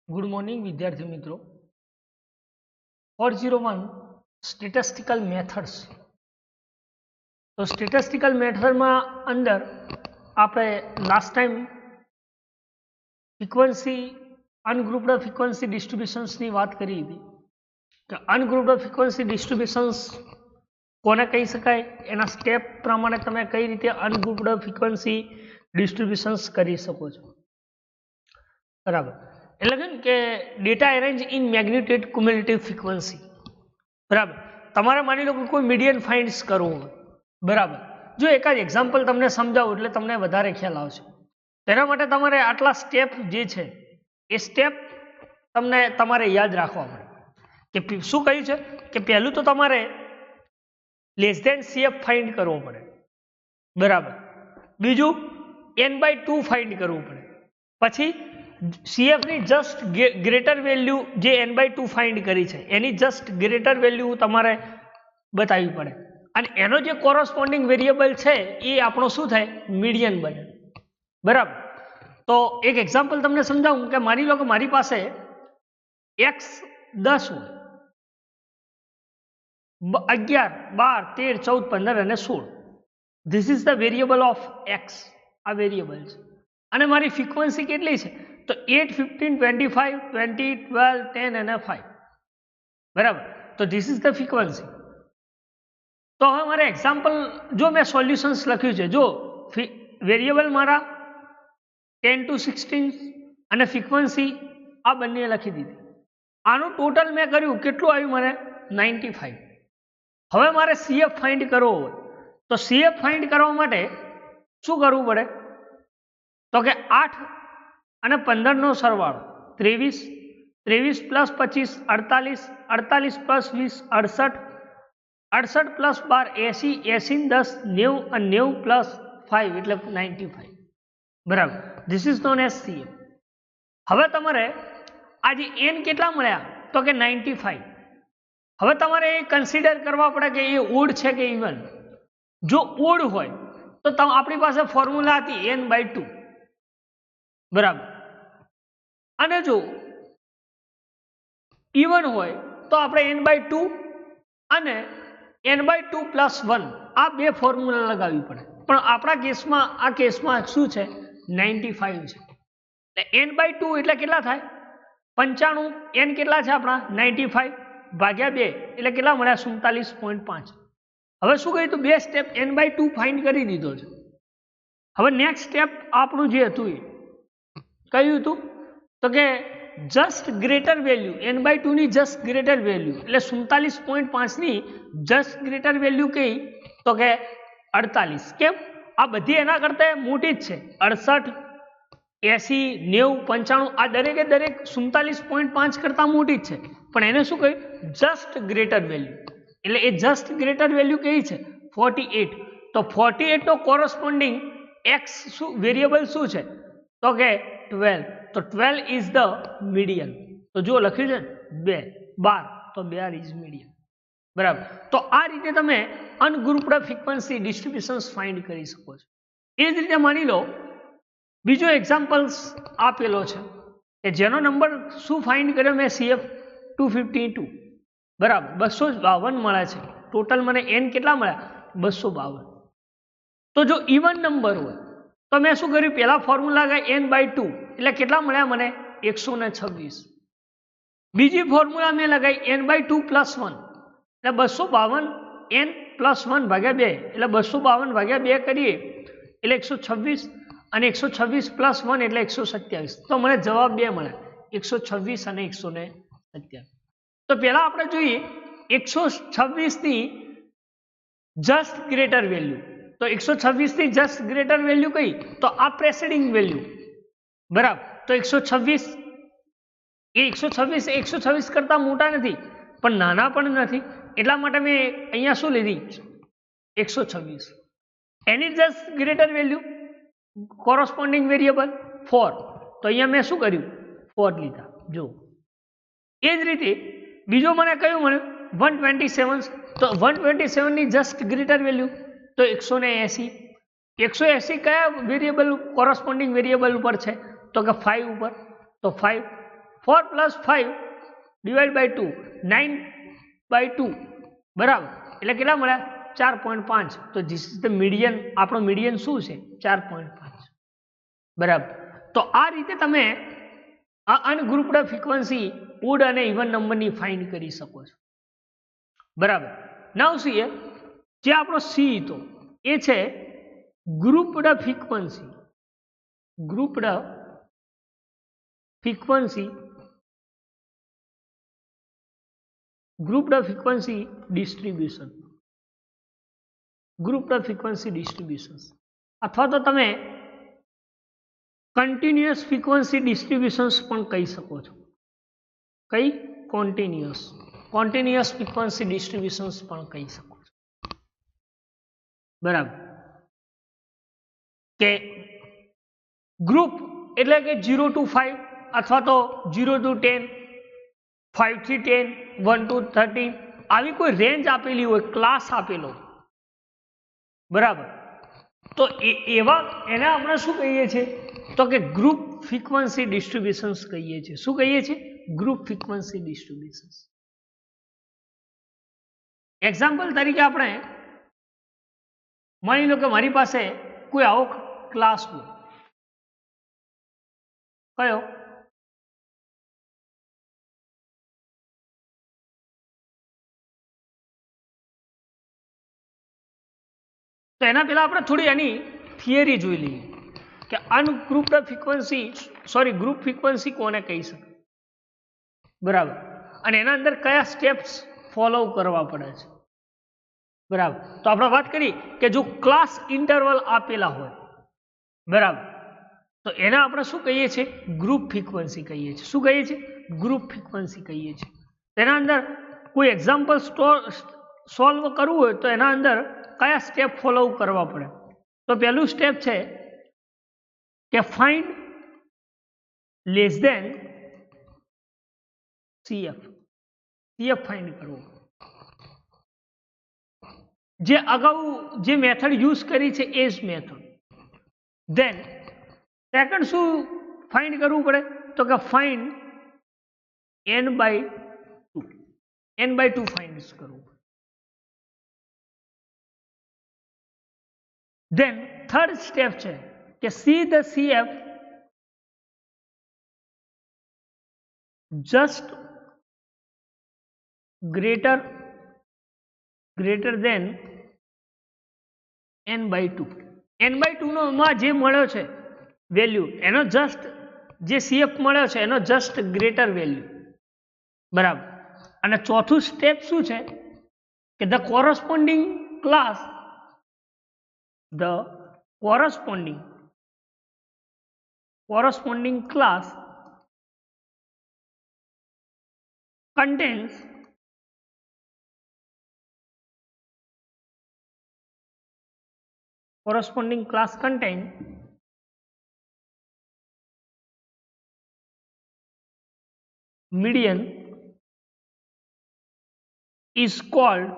Good morning વિદ્યાર્થી મિત્રો 401 statistical methods તો સ્ટેટિસ્ટિકલ મેથડમાં અંદર આપણે લાસ્ટ ટાઈમ ફ્રીક્વન્સી અનગ્રુપ્ડ ફ્રીક્વન્સી ડિસ્ટ્રીબ્યુશન્સની વાત કરી હતી કે અનગ્રુપ્ડ ફ્રીક્વન્સી ડિસ્ટ્રીબ્યુશન્સ કોને કહી શકાય એના સ્ટેપ પ્રમાણે તમે કઈ રીતે અનગ્રુપ્ડ ફ્રીક્વન્સી ડિસ્ટ્રીબ્યુશન્સ કરી શકો છો બરાબર એટલે કે data arrange in magnitude cumulative frequency બરાબર તમારે માની લો કે કોઈ મીડિયન ફાઇન્ડ્સ કરવું હોય બરાબર જો એકાદ એક્ઝામ્પલ તમને સમજાવું એટલે તમને વધારે ખ્યાલ આવશે તેના માટે તમારે આટલા સ્ટેપ જે છે એ સ્ટેપ તમને તમારે યાદ રાખવા પડે કે શું કહ્યું છે કે પહેલું તો તમારે લેસ ધેન CF ફાઇન્ડ કરવો પડે બરાબર બીજું n/2 ફાઇન્ડ કરવું પડે પછી CF ની જસ્ટ ગ્રેટર વેલ્યુ જે n/2 ફાઇન્ડ કરી છે એની જસ્ટ ગ્રેટર વેલ્યુ તમારે બતાવવી પડે અને એનો જે કોરસ્પોન્ડિંગ વેરિયેબલ છે એ આપણો શું થાય મીડિયન બને બરાબર તો એક એક્ઝામ્પલ તમને સમજાવું કે માની લો કે મારી પાસે x 10 હોય 11 12 13 14 15 અને 16 this is the variable of x આ વેરિયેબલ છે અને મારી ફ્રીક્વન્સી કેટલી છે તો 8 15 25 20 12 10 અને 5 બરાબર તો ધીસ ઇઝ ધ ફ્રીક્વન્સી તો હવે મારે એક્ઝામ્પલ જો મેં સોલ્યુશન્સ લખ્યું છે જો વેરિયેબલ મારા 10 to 16 અને ફ્રીક્વન્સી આ બંને લખી દીધી આનું ટોટલ મેં કર્યું કેટલું આવ્યું મને 95 હવે મારે CF ફાઇન્ડ કરવો હોય તો CF ફાઇન્ડ કરવા માટે શું કરવું પડે તો કે 8 અને 15 નો સરવાળો 23 23 પ્લસ 25 48 48 પ્લસ 20 68 68 પ્લસ 12 80 80 10 90 અને 90 પ્લસ 5 એટલે 95 બરાબર this is known as CF હવે તમારે આજે n કેટલા મળ્યા તો કે 95 હવે તમારે એ કન્સિડર કરવા પડે કે એ ઓડ છે કે ઇવન જો ઓડ હોય તો આપણી પાસે ફોર્મ્યુલા હતી n/2 બરાબર અને જો ઇવન હોય તો આપણે n/2 અને n/2 પ્લસ 1 આ બે ફોર્મ્યુલા લગાવવી પડે પણ આપણા કેસમાં આ કેસમાં શું છે 95 છે એટલે n/2 એટલે કેટલા થાય 95 n કેટલા છે આપણા 95 ભાગ્યા 2 એટલે કેટલા મળ્યા 47.5 હવે શું કહ્યું તો બે સ્ટેપ n/2 ફાઇન્ડ કરી દીધો છે હવે નેક્સ્ટ સ્ટેપ આપણું જે હતું એ કયું હતું તો કે જસ્ટ ગ્રેટર વેલ્યુ n/2 ની જસ્ટ ગ્રેટર વેલ્યુ એટલે 47.5 ની જસ્ટ ગ્રેટર વેલ્યુ કઈ તો કે 48 કેમ આ બધી એના કરતા મોટી જ છે 68 80 90 95 આ દરેકે દરેક 47.5 કરતા મોટી જ છે પણ એને શું કહ્યું જસ્ટ ગ્રેટર વેલ્યુ એટલે એ જસ્ટ ગ્રેટર વેલ્યુ કઈ છે 48 તો 48 નો કોરસ્પોન્ડિંગ x શું વેરિયેબલ શું છે તો કે 12 તો 12 ઇઝ ધ મીડિયન તો જો લખ્યું છે 12 તો 12 ઇઝ મીડિયન બરાબર તો આ રીતે તમે અનગ્રુપ્ડ ફ્રીક્વન્સી ડિસ્ટ્રીબ્યુશન્સ ફાઇન્ડ કરી શકો છો એ જ રીતે માની લો બીજો એક્ઝામ્પલ્સ આપેલો છે કે જેનો નંબર શું ફાઇન્ડ કર્યો મેં CF 252 બરાબર 252 મળે છે ટોટલ મને n કેટલા મળ્યા 252 તો જો ઇવન નંબર હોય તો મેં શું કર્યું પહેલા ફોર્મ્યુલા ગયા n/2 એટલે કેટલા મળ્યા મને 126 બીજી ફોર્મ્યુલા મેં લગાવી n/2 પ્લસ 1 એટલે 252 n પ્લસ 1 ભાગ્યા 2 એટલે 252 ભાગ્યા 2 કરીએ એટલે 126 અને 126 પ્લસ 1 એટલે 127 તો મને જવાબ 2 મળ્યા 126 અને 127 તો પહેલા આપણે જોઈએ 126 ની જસ્ટ ગ્રેટર વેલ્યુ તો 126 ની જસ્ટ ગ્રેટર વેલ્યુ કઈ તો આ પ્રેસિડિંગ વેલ્યુ બરાબર તો 126 એ 126 કરતા મોટા નથી પણ નાના પણ નથી એટલા માટે મેં અહીંયા શું લીધી 126 એની just greater value corresponding variable 4 તો અહીંયા મેં શું કર્યું 4 લીધા જો એ જ રીતે બીજો મને કયું મળ્યું 127 તો 127 ની જસ્ટ ગ્રેટર વેલ્યુ તો 180 180 કયા વેરિયેબલ કોરસ્પોન્ડિંગ વેરિયેબલ ઉપર છે તો કે 5 ઉપર તો 5 4 + 5 / 2 9/2 બરાબર, એટલે કેટલા મળ્યા 4.5. તો ધીસ ઇઝ ધ મીડિયન. આપણો મીડિયન શું છે 4.5 બરાબર. તો આ રીતે તમે આ અનગ્રુપ્ડ ફ્રીક્વન્સી ઓડ અને ઇવન નંબરની ફાઇન્ડ કરી શકો છો બરાબર. નાઉ સી જે આપણો સી હતો એ છે grouped frequency. Grouped frequency distribution. Grouped frequency distribution અથવા તો તમે કન્ટિન્યુઅસ ફ્રીક્વન્સી ડિસ્ટ્રીબ્યુશન્સ પણ કહી શકો છો. કઈ કોન્ટિન્યુઅસ ફ્રીક્વન્સી ડિસ્ટ્રીબ્યુશન્સ પણ કહી શકો છો બરાબર. કે ગ્રુપ એટલે કે 0 to 5 અથવા તો 0 to 10, 5 થી 10, 1 to 13 આવી કોઈ રેન્જ આપેલી હોય, ક્લાસ આપેલો બરાબર. તો એવા એને આપણે શું કહીએ છીએ તો કે ગ્રુપ ફ્રીક્વન્સી ડિસ્ટ્રીબ્યુશન્સ કહીએ છીએ. શું કહીએ છીએ? Group frequency distributions. એક્ઝામ્પલ તરીકે આપણે માની લો કે મારી પાસે કોઈ આવો ક્લાસ હોય. કયો? તો એના પહેલા આપણે થોડી એની થિયરી જોઈ લઈએ કે અનગ્રુપ્ડ ફ્રીક્વન્સી ગ્રુપ ફ્રીક્વન્સી કોને કહી શકે બરાબર, અને એના અંદર કયા સ્ટેપ્સ ફોલો કરવા પડે છે બરાબર. તો આપણે વાત કરી કે જો ક્લાસ ઇન્ટરવલ આપેલા હોય બરાબર, તો એને આપણે શું કહીએ છીએ? ગ્રુપ ફ્રીક્વન્સી કહીએ છીએ. શું કહીએ છીએ? ગ્રુપ ફ્રીક્વન્સી કહીએ છીએ. એના અંદર કોઈ એક્ઝામ્પલ સોલ્વ કરવું હોય તો એના અંદર કયા સ્ટેપ ફોલો કરવા પડે? તો પહેલું સ્ટેપ છે કે find less than CF. CF find કરવો. જે અગાઉ જે મેથડ યુઝ કરી છે એ જ મેથડ. ધેન સેકન્ડ શું ફાઇન્ડ કરવું પડે? તો કે ફાઇન્ડ n/2 ફાઇન્ડ કરવું પડે. ધેન થર્ડ સ્ટેપ છે કે see the CF just greater than n/2. n/2 નો માં જે મળ્યો છે વેલ્યુ એનો જસ્ટ જે CF મળ્યો છે એનો જસ્ટ ગ્રેટર વેલ્યુ બરાબર. અને ચોથું સ્ટેપ શું છે કે the corresponding class contains median is called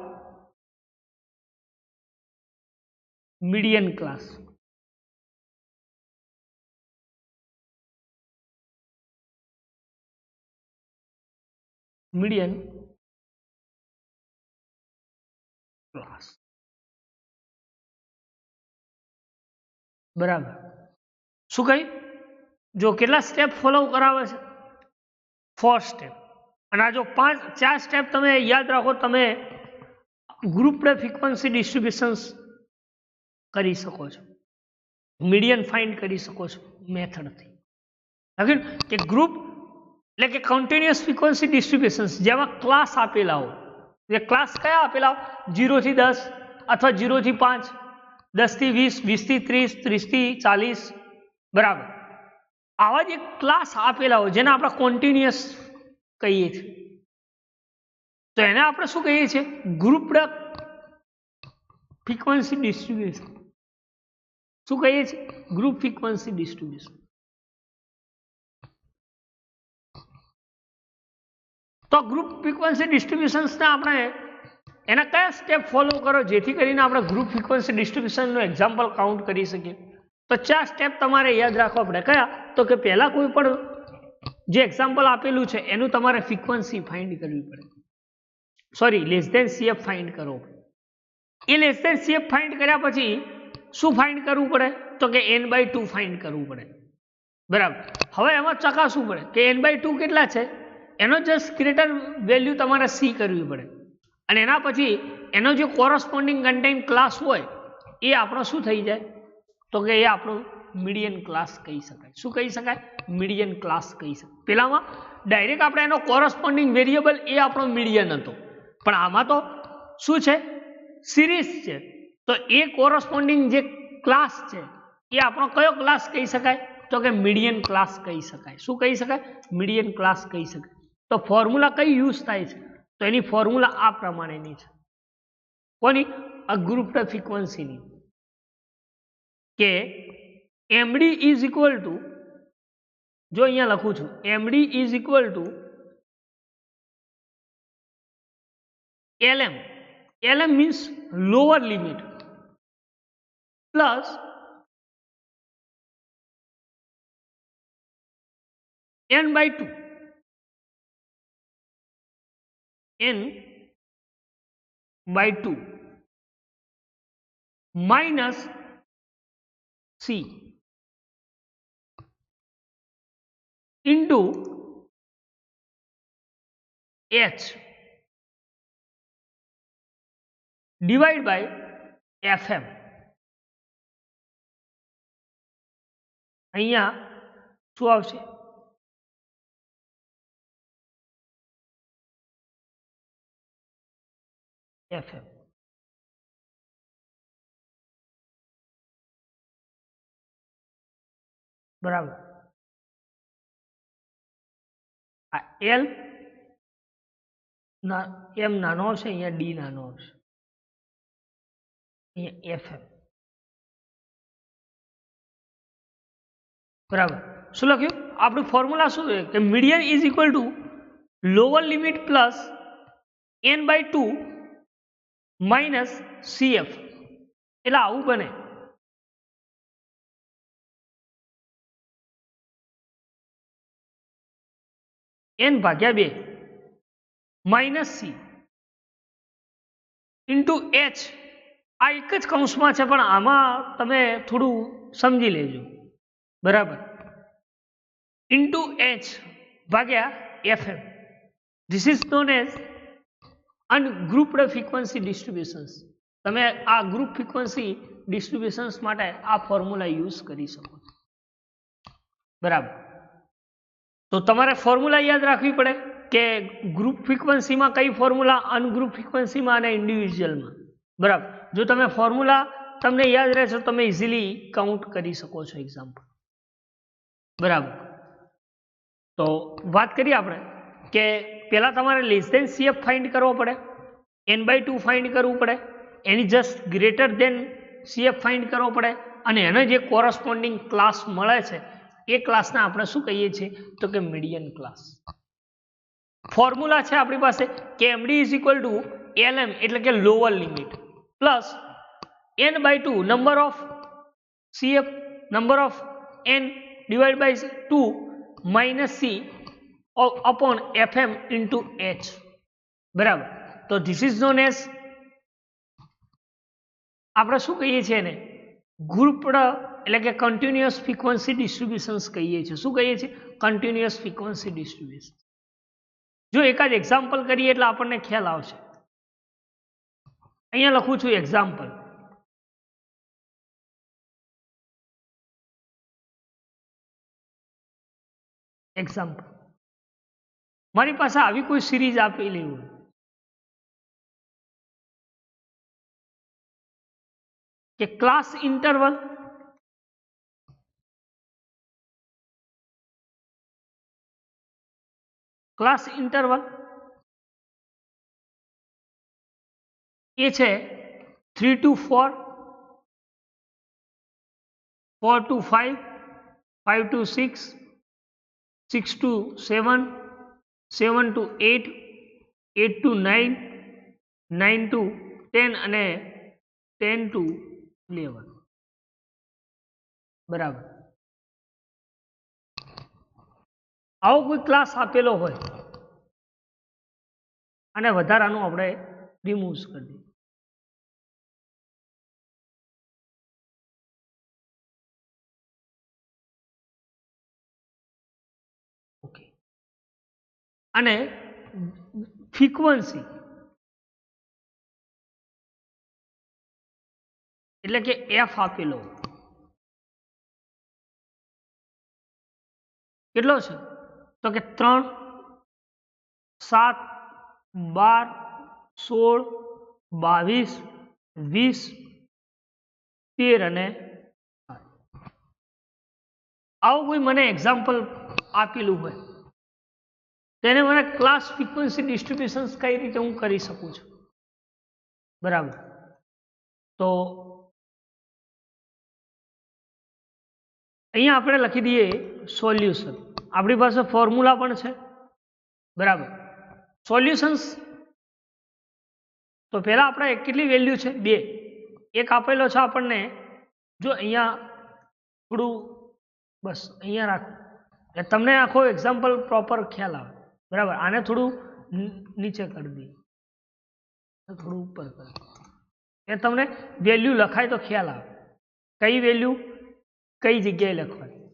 median class. median class બરાબર. શું કહ્યું? જો કેટલા સ્ટેપ ફોલો કરાવે છે? 4 સ્ટેપ. અને આ જો 4 સ્ટેપ તમે યાદ રાખો, તમે ગ્રુપ્ડ ફ્રીક્વન્સી ડિસ્ટ્રીબ્યુશન્સ કરી શકો છો, મીડિયન ફાઇન્ડ કરી શકો છો મેથડથી. કે ગ્રુપ એટલે કે કન્ટિન્યુઅસ ફ્રીક્વન્સી ડિસ્ટ્રીબ્યુશન્સ જેમાં ક્લાસ આપેલા હોય. એ ક્લાસ કયા આપેલા? 0 થી 10 અથવા 0 થી 5, 10 થી 20, 20 થી 30, 30 થી 40 બરાબર. આવા જે ક્લાસ આપેલા હોય જેને આપણે કોન્ટિન્યુઅસ કહીએ છીએ, તો એને આપણે શું કહીએ છીએ? ગ્રુપ્ડ ફ્રીક્વન્સી ડિસ્ટ્રીબ્યુશન. શું કહીએ છીએ? Group frequency distribution. તો ગ્રુપ ફ્રીક્વન્સી ડિસ્ટ્રીબ્યુશન્સને આપણે એના કયા સ્ટેપ ફોલો કરો જેથી કરીને આપણે ગ્રુપ ફ્રીક્વન્સી ડિસ્ટ્રીબ્યુશનનું એક્ઝામ્પલ કાઉન્ટ કરી શકીએ? તો 4 સ્ટેપ તમારે યાદ રાખવા પડે. કયા? તો કે પહેલા કોઈ પણ જે એક્ઝામ્પલ આપેલું છે એનું તમારે ફ્રીક્વન્સી ફાઇન્ડ કરવી પડે, sorry less than CF find કરો. એ લેસ ધેન CF ફાઇન્ડ કર્યા પછી શું ફાઇન્ડ કરવું પડે તો કે n/2 ફાઇન્ડ કરવું પડે. બરાબર. હવે એમાં ચકાસવું પડે કે n/2 કેટલા છે, એનો જસ્ટ ગ્રેટર વેલ્યુ તમારે C કરવી પડે અને એના પછી એનો જે કોરસ્પોન્ડિંગ કન્ટેન્ટ ક્લાસ હોય એ આપણો શું થઈ જાય તો કે એ આપણો મીડિયન ક્લાસ કહી શકાય. શું કહી શકાય? મીડિયન ક્લાસ કહી શકાય. પેલામાં ડાયરેક્ટ આપણે એનો કોરસ્પોન્ડિંગ વેરિયેબલ એ આપણો મીડિયન હતો, પણ આમાં તો શું છે, સિરીઝ છે, તો એ કોરસ્પોન્ડિંગ જે ક્લાસ છે એ આપણો કયો ક્લાસ કહી શકાય તો કે મીડિયન ક્લાસ કહી શકાય. શું કહી શકાય? મીડિયન ક્લાસ કહી શકાય. તો ફોર્મ્યુલા કઈ યુઝ થાય છે તો એની ફોર્મ્યુલા આ પ્રમાણેની છે. કોની? આ ગ્રુપ ફ્રીક્વન્સીની, કે MD ઇઝ ઇક્વલ ટુ, જો અહીંયા લખું છું, MD is equal to LM. LM means lower limit plus n/2. n/2 minus C into H divide by FM. અહીંયા શું આવશે? FM. બરાબર. આ L M નાનો આવશે, અહીંયા D નાનો આવશે, અહીંયા FM. બરાબર. શું લખ્યું? આપણું ફોર્મ્યુલા શું છે કે median is equal two lower limit plus n/2 minus CF. એટલે આવું બને. n/2 minus C into H. આ એક જ કૌંસમાં છે પણ આમાં તમે થોડું સમજી લેજો. બરાબર. ઇન્ટુ H ભાગ્યા FM. This is known as ungrouped frequency distributions. તમે આ ગ્રુપ ફ્રીક્વન્સી ડિસ્ટ્રીબ્યુશન્સ માટે આ ફોર્મ્યુલા યુઝ કરી શકો છો. બરાબર. તો તમારે ફોર્મ્યુલા યાદ રાખવી પડે કે ગ્રુપ ફ્રીક્વન્સીમાં કઈ ફોર્મ્યુલા, અનગ્રુપ ફ્રીક્વન્સીમાં અને ઇન્ડિવિજ્યુઅલમાં. બરાબર. જો તમે ફોર્મ્યુલા તમને યાદ રહેશે તમે ઇઝીલી કાઉન્ટ કરી શકો છો એક્ઝામ્પલ. બરાબર. તો વાત કરીએ આપણે કે પહેલા તમારે લેસ ધેન CF ફાઇન્ડ કરવો પડે, n/2 ફાઇન્ડ કરવું પડે, એની just greater than CF find કરવો પડે અને એને જે કોરસ્પોન્ડિંગ ક્લાસ મળે છે એ ક્લાસને આપણે શું કહીએ છીએ તો કે મીડિયન ક્લાસ. ફોર્મ્યુલા છે આપણી પાસે કે MD is equal to LM એટલે કે lower limit plus n/2 number of CF number of n divided by 2 minus C upon FM into H. બરાબર. તો ધીસ ઇઝ નોન એઝ, આપણે શું કહીએ છીએ એને ગ્રુપ્ડ એટલે કે કન્ટિન્યુઅસ ફ્રીક્વન્સી ડિસ્ટ્રીબ્યુશન્સ કહીએ છીએ. શું કહીએ છીએ? Continuous frequency distribution. જો એકાદ એક્ઝામ્પલ કરીએ એટલે આપણને ખ્યાલ આવશે. અહીંયા લખું છું એક્ઝામ્પલ. એક્ઝામ્પલ મારી પાસે આવી કોઈ સિરીઝ આપેલી હોય કે ક્લાસ ઇન્ટરવલ એ છે 3 to 4, 4 to 5, 5 to 6, 6 to 7, 7 to 8, 8 to 9, 9 to 10 અને 10 to 11. બરાબર. આવો કોઈ ક્લાસ આપેલો હોય અને વધારાનું આપણે રિમૂવ કરી દઈએ. ઓકે, અને ફ્રીક્વન્સી એટલે કે એફ આપેલો કેટલો છે તો કે 3, 7, 12, 16, 22, 20, 13 અને આવું કોઈ મને એક્ઝામ્પલ આપેલું હોય તેને મને ક્લાસ ફ્રીક્વન્સી ડિસ્ટ્રીબ્યુશન્સ કઈ રીતે હું કરી શકું છું. બરાબર, તો અહીંયા આપણે લખી દઈએ સોલ્યુશન. આપણી પાસે ફોર્મ્યુલા પણ છે. બરાબર, સોલ્યુશન્સ તો પહેલા આપણે કેટલી વેલ્યુ છે 2, એક આપેલો છે આપણને. જો અહીંયા થોડું બસ અહીંયા રાખો એટલે તમને આખો એક્ઝામ્પલ પ્રોપર ખ્યાલ આવે. બરાબર, આને થોડું નીચે કરી દઈએ, થોડું ઉપર કરી એ તમને વેલ્યુ લખાય તો ખ્યાલ આવે કઈ વેલ્યુ કઈ જગ્યાએ લખવાની.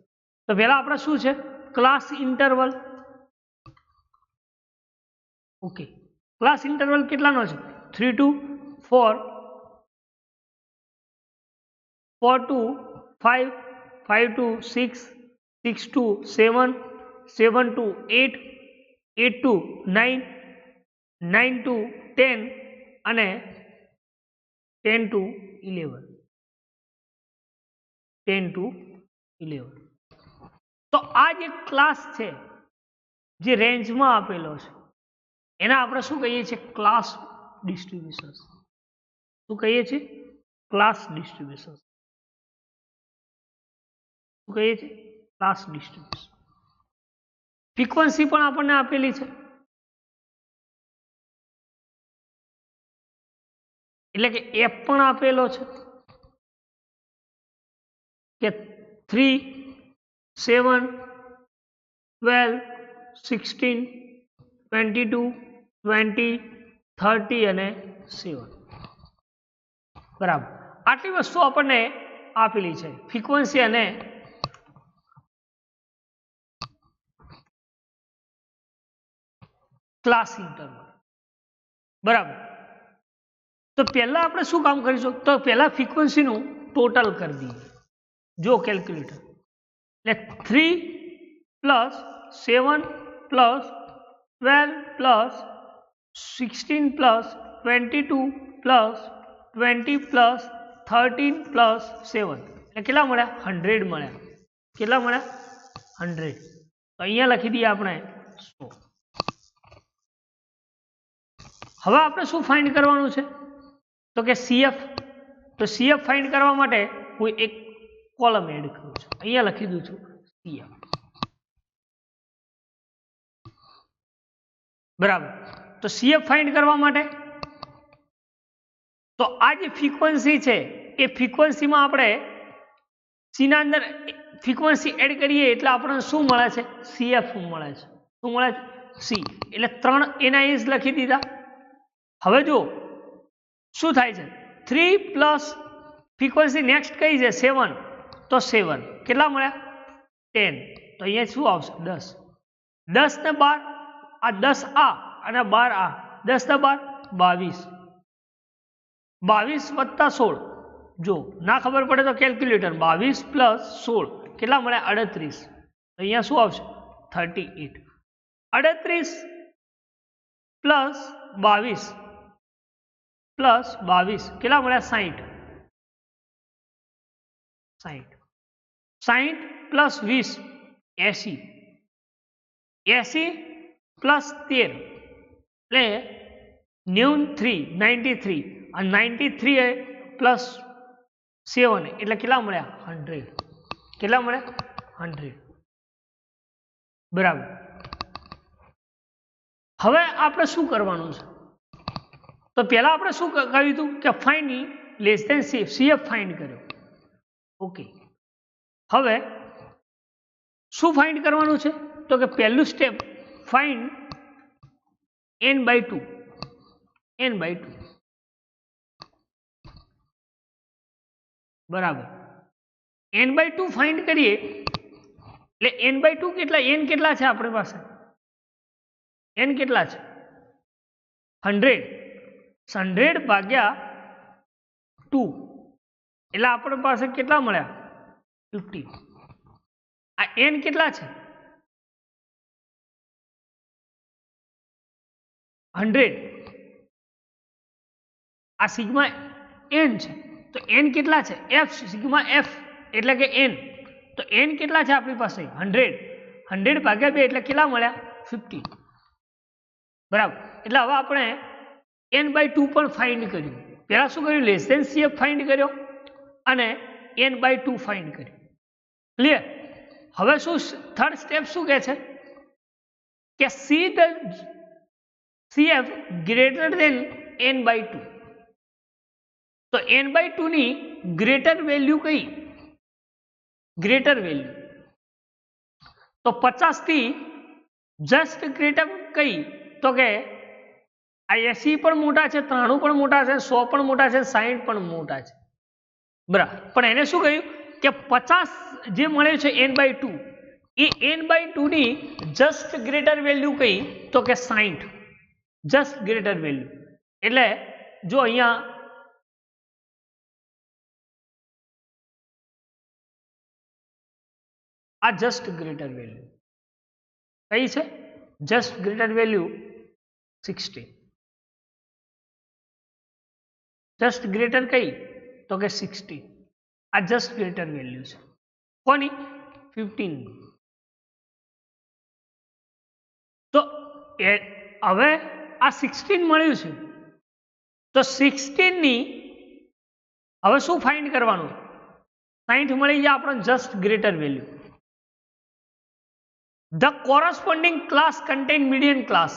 તો પહેલા આપણે શું છે class interval. Okay, class interval કેટલાનો છે 3 to 4, 4 to 5, 5 to 6, 6 to 7, 7 to 8, 8 to 9, 9 to 10 અને 10 to 11, 10 to 11. તો આ જે ક્લાસ છે જે રેન્જમાં આપેલો છે એના આપણે શું કહીએ છીએ ક્લાસ ડિસ્ટ્રીબ્યુશન્સ. શું કહીએ છીએ ક્લાસ ડિસ્ટ્રીબ્યુશન્સ. શું કહીએ છીએ ક્લાસ ડિસ્ટ્રીબ્યુશન. ફ્રીક્વન્સી પણ આપણને આપેલી છે એટલે કે એફ પણ આપેલો છે કે 3, 7, 12, 16, 22, 20, 30 અને 7. બરાબર, આટલી વસ્તુ આપણને આપેલી છે ફ્રીક્વન્સી અને ક્લાસ ઇન્ટરવલ. બરાબર, તો પહેલા આપણે શું કામ કરીશું તો પહેલા ફ્રીક્વન્સીનું ટોટલ કરી દઈએ. જો કેલ્ક્યુલેટર એટલે 3 + 7 + 12 + 16 + 22 + 20 + 13 + 7 એટલે કેટલા મળ્યા 100 મળ્યા. કેટલા મળ્યા 100. તો અહીંયા લખી દઈએ આપણે 100. હવે આપણે શું ફાઇન્ડ કરવાનું છે તો કે CF. તો CF ફાઇન્ડ કરવા માટે હું એક કોલમ એડ કરું છું. અહીંયા લખી દઉં છું CF. બરાબર, તો CF ફાઇન્ડ કરવા માટે તો આ જે ફ્રીક્વન્સી છે એ ફ્રીક્વન્સીમાં આપણે સીના અંદર ફ્રીક્વન્સી એડ કરીએ એટલે આપણને શું મળે છે CF મળે છે. શું મળે છે C. એટલે 3 NIS લખી દીધા. હવે જો શું થાય છે 3 પ્લસ ફ્રીક્વન્સી નેક્સ્ટ કઈ છે 7 તો 7 કેટલા મળ્યા 10. તો અહીંયા શું આવશે 10. 10 ને 12 આ 10 આ અને 12 આ 10 ને 12 22. 22 વત્તા 16 જો ના ખબર પડે તો કેલ્ક્યુલેટર 22 + 16 કેટલા મળ્યા 38. તો અહીંયા શું આવશે 38. 38 + 22 + 22 કેટલા મળ્યા 60. 60 + 20 80. 80 + 13 એટલે 93 અને 93 + 7 એટલે કેટલા મળ્યા 100. કેટલા મળ્યા 100. બરાબર, હવે આપણે શું કરવાનું છે તો પહેલા આપણે શું કર્યું હતું કે find less than CF find કર્યો. ઓકે, હવે શું ફાઇન્ડ કરવાનું છે તો કે પહેલું સ્ટેપ ફાઇન્ડ n/2 n/2 બરાબર n/2 ફાઇન્ડ કરીએ એટલે n/2 કેટલા n કેટલા છે આપણી પાસે n કેટલા છે 100 100 ભાગ્યા 2 એટલે આપણી પાસે કેટલા મળ્યા 50 આ n કેટલા છે 100 આ સિગ્મા n છે તો n કેટલા છે f સિગ્મા f એટલે કે n તો n કેટલા છે આપણી પાસે 100 100 ભાગ્યા 2 એટલે કેટલા મળ્યા 50 બરાબર એટલે હવે આપણે n/2 પણ ફાઇન્ડ કર્યું પહેલા શું કર્યું લેસ ધેન CF ફાઇન્ડ કર્યો અને n/2 ફાઇન્ડ કર્યું ક્લિયર હવે શું થર્ડ સ્ટેપ શું કહે છે કે see the CF greater than n/2 તો n/2 ની ગ્રેટર વેલ્યુ કઈ ગ્રેટર વેલ્યુ તો 50 થી જસ્ટ ગ્રેટર કઈ તો કે આ 80 પણ મોટા છે 93 પણ મોટા છે 100 પણ મોટા છે 60 પણ મોટા છે બરાબર પણ એને શું કહ્યું કે 50 જે મળે છે n/2 એ n/2 ની જસ્ટ ગ્રેટર વેલ્યુ કઈ તો કે 60 જસ્ટ ગ્રેટર વેલ્યુ એટલે જો અહીંયા આ જસ્ટ ગ્રેટર વેલ્યુ કઈ છે just greater value 60 just greater કઈ તો કે 60 આ જસ્ટ ગ્રેટર વેલ્યુ છે કોની 15 તો હવે આ 16 મળ્યું છે તો 16 ની હવે શું ફાઇન્ડ કરવાનું 60 મળી જાય આપણને just greater value the corresponding class contain median class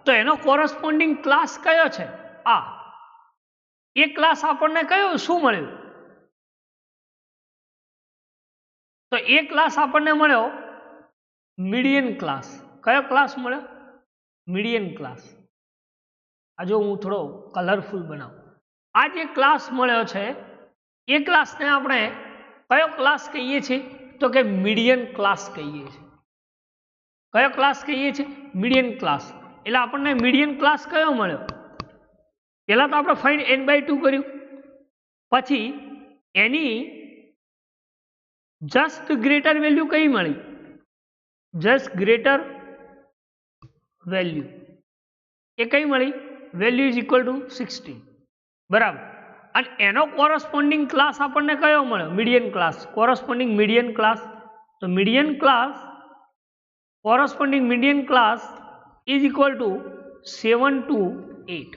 તો એનો કોરસ્પોન્ડિંગ ક્લાસ કયો છે આ એ ક્લાસ આપણને કયો શું મળ્યું તો એ ક્લાસ આપણને મળ્યો મીડિયન ક્લાસ કયો ક્લાસ મળ્યો મીડિયન ક્લાસ આ જો હું થોડો કલરફુલ બનાવું આ જે ક્લાસ મળ્યો છે એ ક્લાસને આપણે કયો ક્લાસ કહીએ છીએ તો કે મીડિયન ક્લાસ કહીએ છીએ કયો ક્લાસ કહીએ છીએ મીડિયન ક્લાસ એટલે આપણને મીડિયન ક્લાસ કયો મળ્યો પહેલા તો આપણે ફાઇન્ડ n/2 કર્યું પછી એની જસ્ટ ગ્રેટર વેલ્યુ કઈ મળી જસ્ટ ગ્રેટર વેલ્યુ એ કઈ મળી વેલ્યુ ઇઝ ઇક્વલ ટુ 60 બરાબર અને એનો કોરસ્પોન્ડિંગ ક્લાસ આપણને કયો મળ્યો median class corresponding median class તો median class corresponding median class is equal to 7 to 8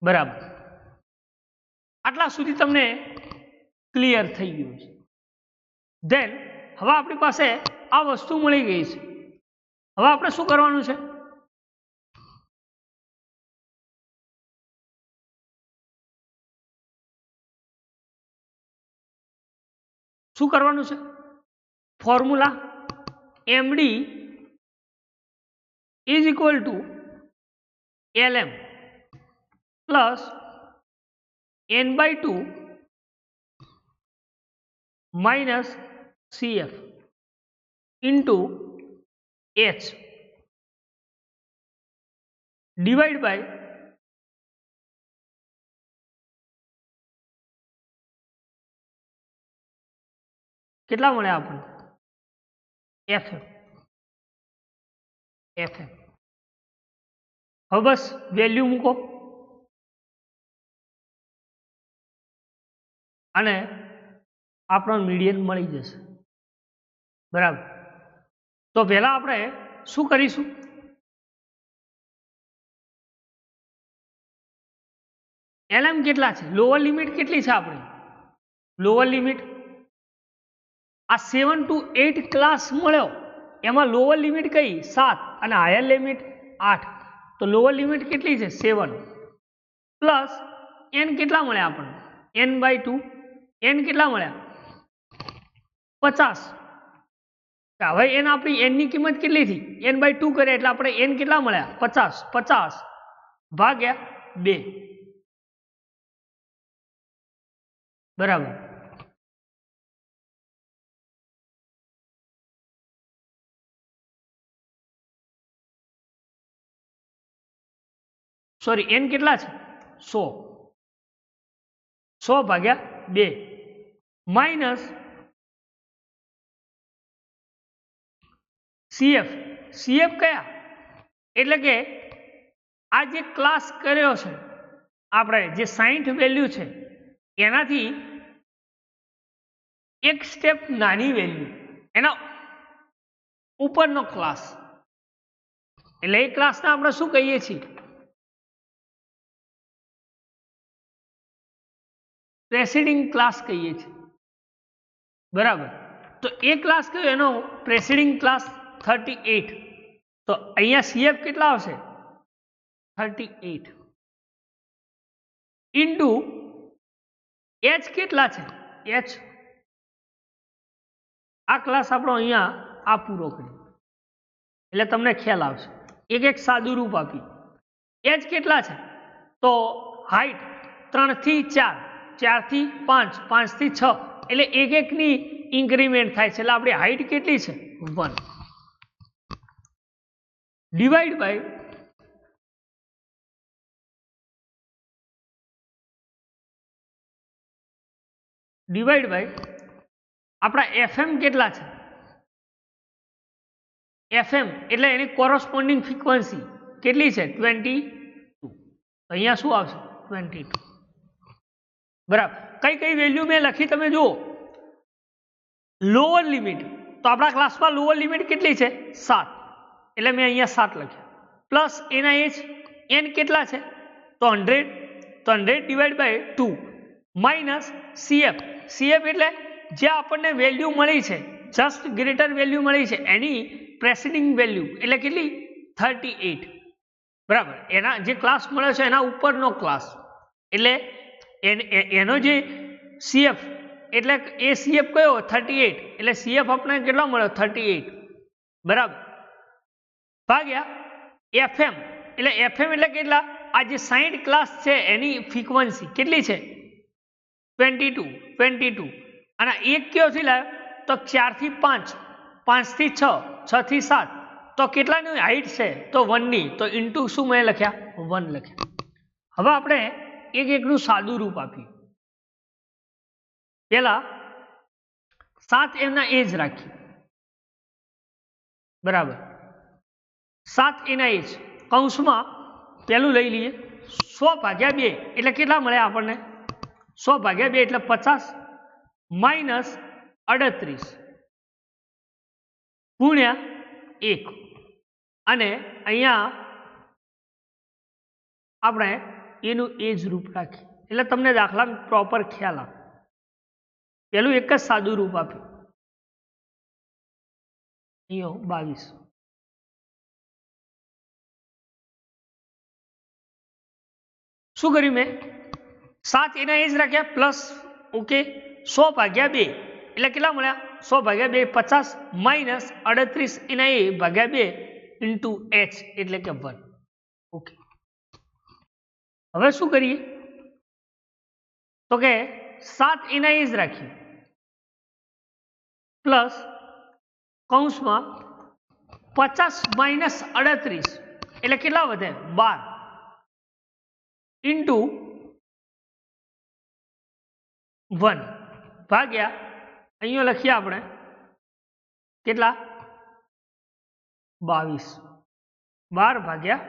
બરાબર આટલા સુધી તમને ક્લિયર થઈ ગયું છે ધેન હવે આપણી પાસે આ વસ્તુ મળી ગઈ છે હવે આપણે શું કરવાનું છે શું કરવાનું છે formula MD is equal to LM plus n/2 minus CF into H divide by કેટલા મળ્યા આપણને FM હવે બસ વેલ્યુ મૂકો અને આપણો મીડિયન મળી જશે બરાબર તો પહેલા આપણે શું કરીશું LM કેટલા છે લોઅર લિમિટ કેટલી છે આપણી લોઅર લિમિટ આ 7 to 8 ક્લાસ મળ્યો એમાં લોઅર લિમિટ કઈ 7 અને હાયર લિમિટ 8 તો લોઅર લિમિટ કેટલી છે 7 પ્લસ n કેટલા મળ્યા આપણને n/2 n કેટલા મળ્યા 50 હવે એન આપણી એન ની કિંમત કેટલી થી n/2 કરે એટલે આપણે એન કેટલા મળ્યા 50 ભાગ્યા 2 બરાબર સોરી એન કેટલા છે 100 ભાગ્યા 2 માઇનસ સીએફ કયા એટલે કે આ જે ક્લાસ કર્યો છે આપણે જે 60 વેલ્યુ છે એનાથી એક સ્ટેપ નાની વેલ્યુ એના ઉપરનો ક્લાસ એટલે એ ક્લાસને આપણે શું કહીએ છીએ પ્રેસિડિંગ ક્લાસ કહીએ છીએ બરાબર તો એ ક્લાસ કયો એનો પ્રેસિડિંગ ક્લાસ 38 તો અહીંયા સીએફ કેટલા આવશે 38 ઇન્ટુ એચ કેટલા છે એચ આ ક્લાસ આપણો અહીંયા આ પૂરો કરીએ એટલે તમને ખ્યાલ આવશે એક સાદું રૂપ આપી એચ કેટલા છે તો હાઈટ 3 થી 4 4 થી 5 5 થી 6 એટલે એકની ઇન્ક્રીમેન્ટ થાય છે એટલે આપણી હાઈટ કેટલી છે 1 ડિવાઈડ બાય આપણા એફએમ કેટલા છે એફએમ એટલે એની કોરસ્પોન્ડિંગ ફ્રીક્વન્સી કેટલી છે 22 અહીંયા શું આવશે 22 બરાબર કઈ વેલ્યુ મેં લખી તમે જુઓ લોઅર લિમિટ તો આપણા ક્લાસમાં લોઅર લિમિટ કેટલી છે 7 એટલે મેં અહીંયા 7 લખ્યા પ્લસ એના એન કેટલા છે તો 100 ડિવાઈડ બાય 2 માઇનસ સીએફ એટલે જે આપણને વેલ્યુ મળી છે જસ્ટ ગ્રેટર વેલ્યુ મળી છે એની પ્રેસિડિંગ વેલ્યુ એટલે કેટલી 38 બરાબર એના જે ક્લાસ મળ્યો છે એના ઉપરનો ક્લાસ એટલે એનો જે સીએફ એટલે એ સીએફ કયો 38 એટલે સીએફ આપણે કેટલો મળ્યો 38 બરાબર ભાગ્યા એફએમ એટલે કેટલા આ જે 60 ક્લાસ છે એની ફ્રીક્વન્સી કેટલી છે 22 અને એક કયો થી લાવ્યો તો 4 થી 5 5 થી 6 6 થી 7 તો કેટલાની હાઈટ છે તો 1 ની તો ઇન્ટુ શું મેં લખ્યા 1 લખ્યા હવે આપણે એકનું સાદું રૂપ આપીએ પેલા 7 એના એજ રાખીએ બરાબર 7 એના એજ કૌંસમાં પેલું લઈ લઈએ 100/2 એટલે કેટલા મળ્યા આપણને 100/2 એટલે 50 માઇનસ 38 ગુણ્યા 1 અને અહીંયા આપણે એનું એજ રૂપ રાખીએ એટલે તમને દાખલા પ્રોપર ખ્યાલ આવે પેલું એક જ સાદું રૂપ આપ્યું અહીંયા 22 શું કર્યું મેં 7 એના એજ રાખ્યા પ્લસ ઓકે 100/2 એટલે કેટલા મળ્યા 100/2 50 માઇનસ 38 એના એ ભાગ્યા 2 ઇન્ટુ એચ એટલે કે 1 ઓકે હવે શું કરીએ તો કે 7 એના એજ રાખીએ પ્લસ કૌંસમાં 50 માઇનસ 38 એટલે કેટલા વધે 12 ઇન્ટુ 1 ભાગ્યા અહીંયા લખીએ આપણે કેટલા 12 ભાગ્યા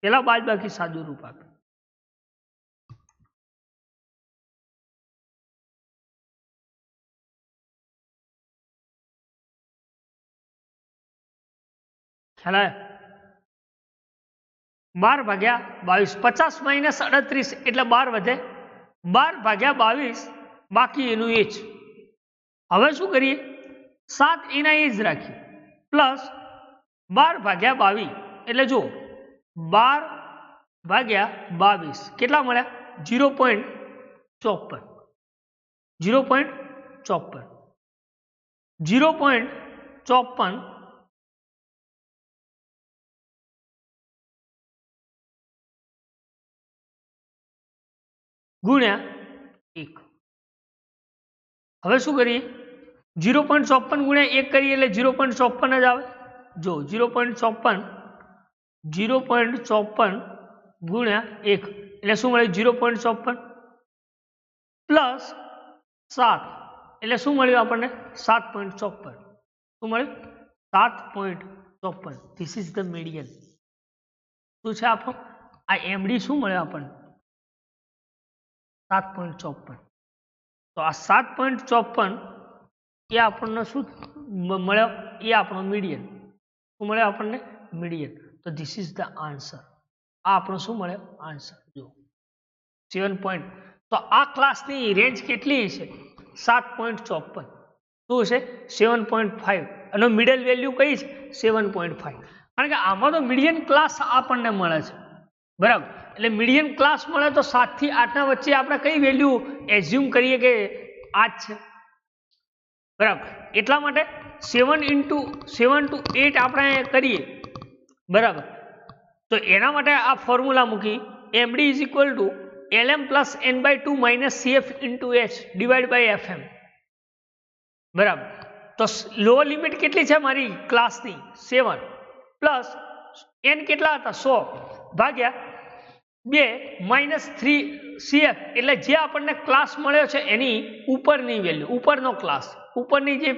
પેલા બાદબાકી સાદું રૂપ આપે ખ્યાલ આવે 12/22 50 માઇનસ 38 એટલે 12 વધે 12/22 બાકી એનું એ જ હવે શું કરીએ 7 એના એ જ રાખીએ પ્લસ 12/22 એટલે જુઓ 12/22 કેટલા મળ્યા 0.54 0.54 54 ગુણ્યા 1. હવે શું કરીએ? 0.54 ગુણ્યા 1 કરીએ એટલે 0.54 જ આવે. જો 0.54 ગુણ્યા 1 એટલે શું મળે? 0.54 પ્લસ 7 એટલે શું મળ્યું આપણને? 7.54. શું મળ્યું? 7.54. This is the median. શું છે આપણો? આ એમડી શું મળે આપણને? 7.54. તો આ 7.54 એ આપણને શું મળ્યો? એ આપણો મીડિયન. શું મળે આપણને? મીડિયન. તો ધીસ ઇઝ ધ આન્સર. આ આપણો શું મળે? આન્સર. જો 7. તો આ ક્લાસની રેન્જ કેટલી છે? 7.54. શું છે? 7.5. અને મિડલ વેલ્યુ કઈ છે? 7.5. કારણ કે આમાં તો મીડિયન ક્લાસ આપણને મળે છે, બરાબર? એટલે મીડિયન ક્લાસ મળે તો 7 થી 8 ના વચ્ચે આપણે કઈ વેલ્યુ એઝ્યુમ કરીએ કે આ જ છે, બરાબર? એટલા માટે 7 to 8 આપણે કરીએ, બરાબર? તો એના માટે આ ફોર્મ્યુલા મૂકી MD is equal to LM plus N/2 minus CF into H divided by FM, બરાબર? તો લોઅર લિમિટ કેટલી છે મારી ક્લાસની? 7 પ્લસ n કેટલા હતા? 100 ભાગ્યા 2 માઇનસ 3 CF એટલે જે આપણને ક્લાસ મળ્યો છે એની ઉપરની વેલ્યુ, ઉપરનો ક્લાસ, ઉપરની જે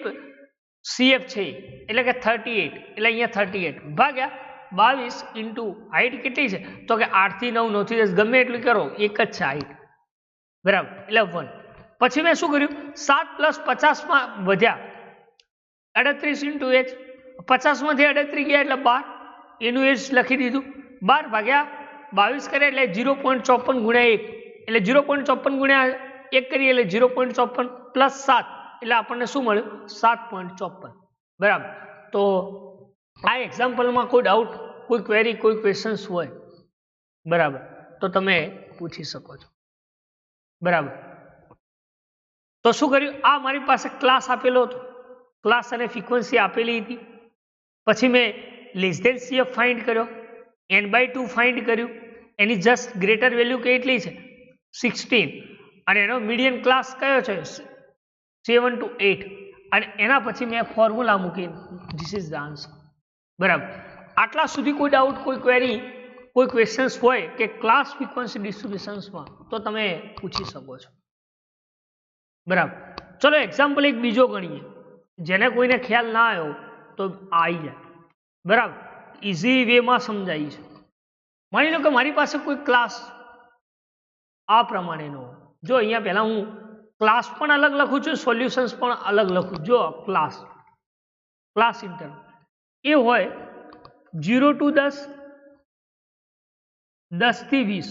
CF છે એટલે કે 38, એટલે અહીંયા 38 ભાગ્યા 22 ઇન્ટુ હાઈટ કેટલી છે? તો કે 8 થી 9, 9 થી 10 ગમે એટલું કરો, એક જ છે હાઈટ, બરાબર? એટલે 1. પછી મેં શું કર્યું? 7 પ્લસ 50 માં વધ્યા 38 ઇન્ટુ H. 50 માંથી 38 ગયા એટલે 12, એનું H લખી દીધું. 12 ભાગ્યા 22 કરે એટલે 0.54 ગુણ્યા 1 એટલે 0.54 ગુણ્યા 1 કરીએ એટલે 0.54 પ્લસ 7 એટલે આપણને શું મળ્યું? 7.54, બરાબર? તો આ એક્ઝામ્પલમાં કોઈ ડાઉટ, કોઈ ક્વેરી, કોઈ ક્વેશ્ચન્સ હોય, બરાબર, તો તમે પૂછી શકો છો, બરાબર? તો શું કર્યું? આ મારી પાસે ક્લાસ આપેલો હતો, ક્લાસ અને ફ્રીક્વન્સી આપેલી હતી. પછી મેં લેસ ધેન CF ફાઇન્ડ કર્યો, N/2 ફાઇન્ડ કર્યું, એની જસ્ટ ગ્રેટર વેલ્યુ કેટલી છે? 16, અને એનો મીડિયન ક્લાસ કયો છે? 7 to 8, અને એના પછી મેં ફોર્મ્યુલા મૂકી. ધીસ ઇઝ ધ આન્સર, બરાબર? આટલા સુધી કોઈ ડાઉટ, કોઈ ક્વેરી, કોઈ ક્વેશ્ચન્સ હોય કે ક્લાસ ફ્રીક્વન્સી ડિસ્ટ્રીબ્યુશન્સમાં, તો તમે પૂછી શકો છો, બરાબર? ચલો એક્ઝામ્પલ એક બીજો ગણીએ, જેને કોઈને ખ્યાલ ના આવ્યો તો આવી જાય, બરાબર? ઇઝી વેમાં સમજાય છે. માની લો કે મારી પાસે કોઈ ક્લાસ આ પ્રમાણેનો, જો અહીંયા પહેલા હું ક્લાસ પણ અલગ લખું છું, સોલ્યુશન્સ પણ અલગ લખું. જો ક્લાસ ઇન્ટરવલ એ હોય 0 to 10, 10 થી 20,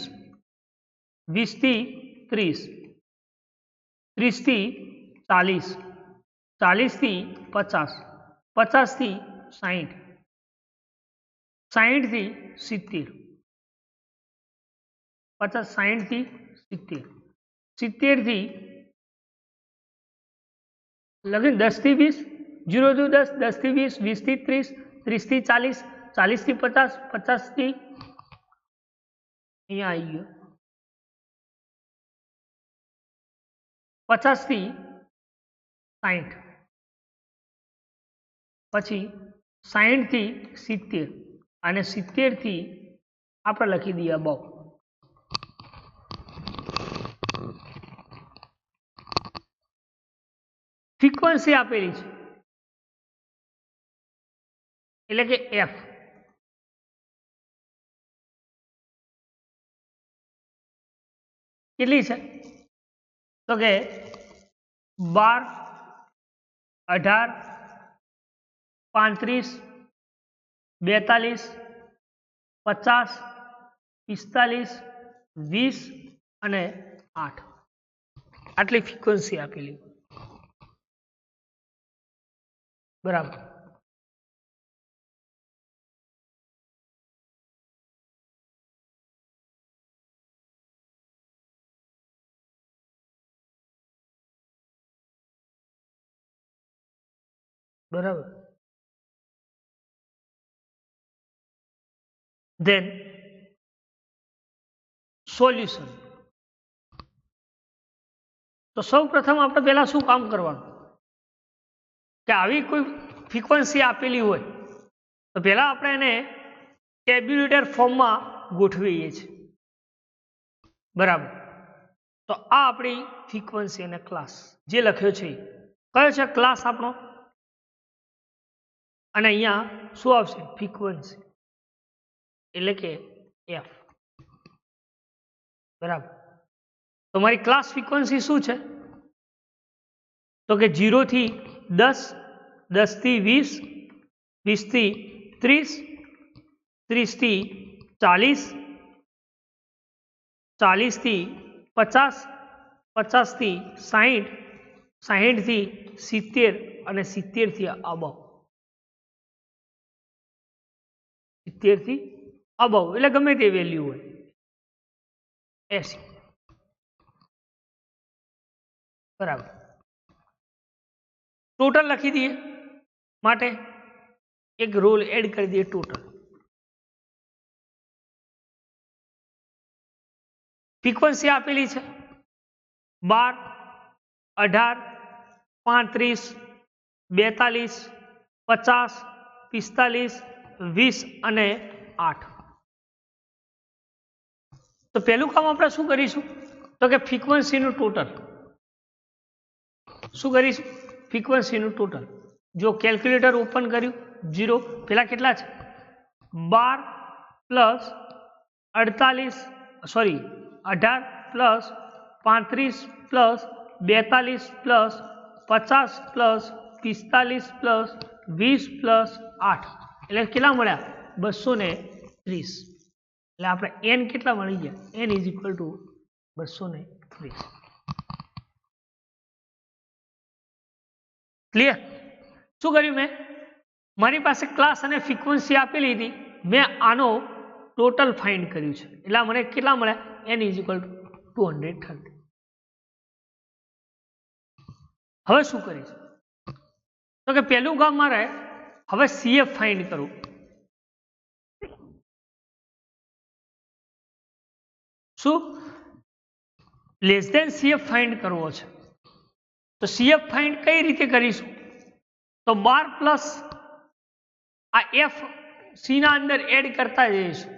20 થી 30, 30 થી 40, 40 થી 50, 50 થી 60, 60 થી 70, 50, 60 થી 70, 70 થી લગન 10 થી 20, 0 to 10, 10 થી 20, 20 થી 30, 30 થી 40, 40 થી 50, 50 થી અહીંયા આવી ગયો 50 થી 60, પછી 60 થી 70, અને 70 થી આપણે લખી દઈએ અબાઉ. ફ્રીક્વન્સી આપેલી છે એટલે કે F. કેટલી છે? તો કે 12, 18, 35, 42, 50, 45, 20 અને 8. આટલી ફ્રીક્વન્સી આપેલી, બરાબર? બરાબર. Then solution. તો સૌ પ્રથમ આપણે પહેલા શું કામ કરવાનું કે આવી કોઈ ફ્રીક્વન્સી આપેલી હોય તો પહેલા આપણે એને ટેબ્યુલેટર ફોર્મમાં ગોઠવીએ છીએ. બરાબર. તો આ આપણી ફ્રીક્વન્સી અને ક્લાસ જે લખ્યો છે કયો છે ક્લાસ આપણો, અને અહીંયા શું આવશે ફ્રીક્વન્સી એટલે કે એફ. બરાબર. તો મારી ક્લાસ ફ્રીક્વન્સી શું છે તો કે 0 થી 10, 10 થી 20, 20 થી 30, 30 થી 40, 40 થી 50, 50 થી 60, 60 થી 70 અને 70 થી અબવ. 70 થી અબવ એટલે ગમે તે વેલ્યુ હોય 80. બરાબર. ટોટલ લખી દઈએ માટે એક રોલ એડ કરી દઈએ ટોટલ. ફ્રીક્વન્સી આપેલી છે 12, 18, 35, 42, 50, 45, 20 અને 8. તો પહેલું કામ આપણે શું કરીશું તો કે ફ્રીક્વન્સીનું ટોટલ શું કરીશું ફ્રીક્વન્સીનું ટોટલ. જો કેલ્ક્યુલેટર ઓપન કર્યું 0 પેલા કેટલા છે 12 plus 18 sorry 18 plus 35 plus 42 plus 50 plus 45 plus 20 plus 8 એટલે કેટલા મળ્યા 230. એટલે આપણે n કેટલા મળી ગયા n is equal two 230. Clear. શું કર્યું મેં મારી પાસે ક્લાસ અને ફ્રીક્વન્સી આપેલી હતી મેં આનો ટોટલ ફાઇન્ડ કર્યું છે એટલે મને કેટલા મળ્યા n ઇઝ ઇક્વલ ટુ 230. હવે શું કરીશ તો કે પહેલું કામ મારે હવે CF ફાઇન્ડ કરવું. શું લેસ ધેન CF ફાઇન્ડ કરવો છે તો CF ફાઇન્ડ કઈ રીતે કરીશું તો 12 પ્લસ આ F C ના અંદર એડ કરતા જઈશું.